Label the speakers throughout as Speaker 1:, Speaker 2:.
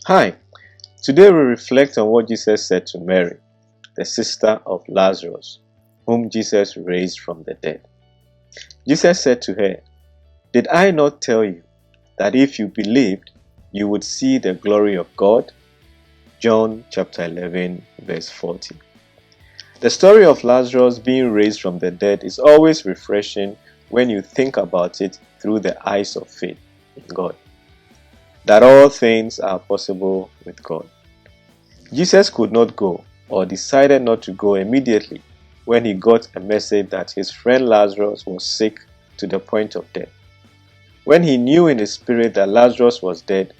Speaker 1: Hi, today we reflect on what Jesus said to Mary, the sister of Lazarus, whom Jesus raised from the dead. Jesus said to her, "Did I not tell you that if you believed, you would see the glory of God?" John chapter 11, verse 40. The story of Lazarus being raised from the dead is always refreshing when you think about it through the eyes of faith in God. That all things are possible with God. Jesus could not go, or decided not to go immediately when he got a message that his friend Lazarus was sick to the point of death. When he knew in his spirit that Lazarus was dead,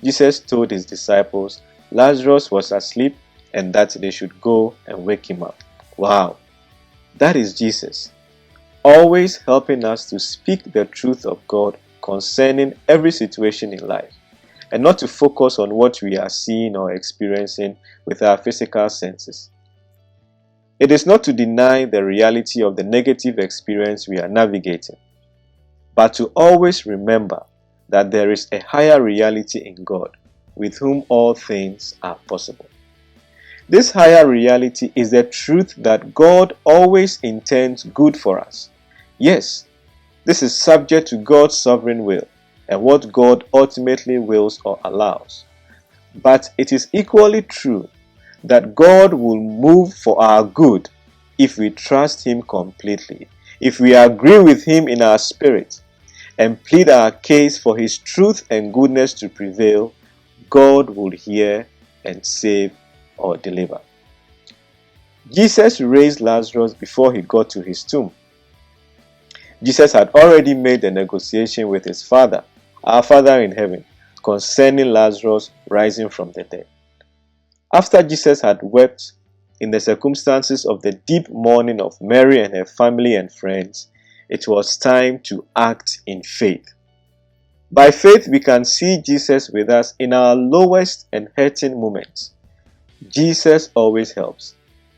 Speaker 1: Jesus told his disciples Lazarus was asleep and that they should go and wake him up. Wow, that is Jesus, always helping us to speak the truth of God concerning every situation in life, and not to focus on what we are seeing or experiencing with our physical senses. It is not to deny the reality of the negative experience we are navigating, but to always remember that there is a higher reality in God, with whom all things are possible. This higher reality is the truth that God always intends good for us. Yes, this is subject to God's sovereign will and what God ultimately wills or allows. But it is equally true that God will move for our good if we trust Him completely, if we agree with Him in our spirit, and plead our case for His truth and goodness to prevail. God will hear and save or deliver. Jesus raised Lazarus before he got to his tomb. Jesus had already made a negotiation with his Father, our Father in heaven, concerning Lazarus rising from the dead. After Jesus had wept in the circumstances of the deep mourning of Mary and her family and friends, it was time to act in faith. By faith, we can see Jesus with us in our lowest and hurting moments. Jesus always helps,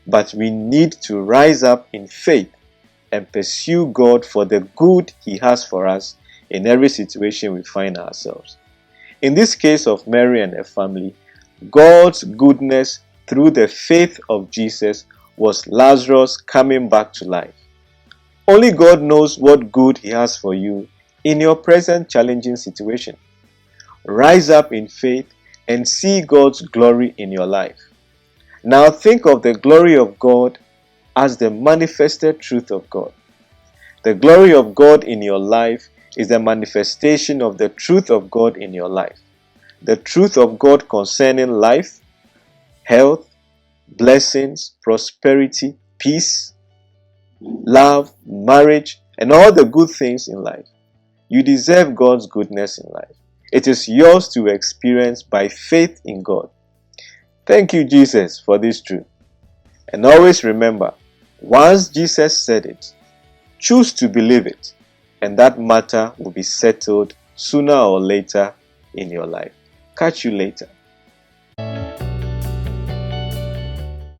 Speaker 1: but we need to rise up in faith and pursue God for the good He has for us in every situation we find ourselves. In this case of Mary and her family, God's goodness through the faith of Jesus was Lazarus coming back to life. Only God knows what good He has for you in your present challenging situation. Rise up in faith and see God's glory in your life. Now think of the glory of God as the manifested truth of God. The glory of God in your life is the manifestation of the truth of God in your life. The truth of God concerning life, health, blessings, prosperity, peace, love, marriage, and all the good things in life. You deserve God's goodness in life. It is yours to experience by faith in God. Thank you, Jesus, for this truth. And always remember, once Jesus said it, choose to believe it, and that matter will be settled sooner or later in your life. Catch you later.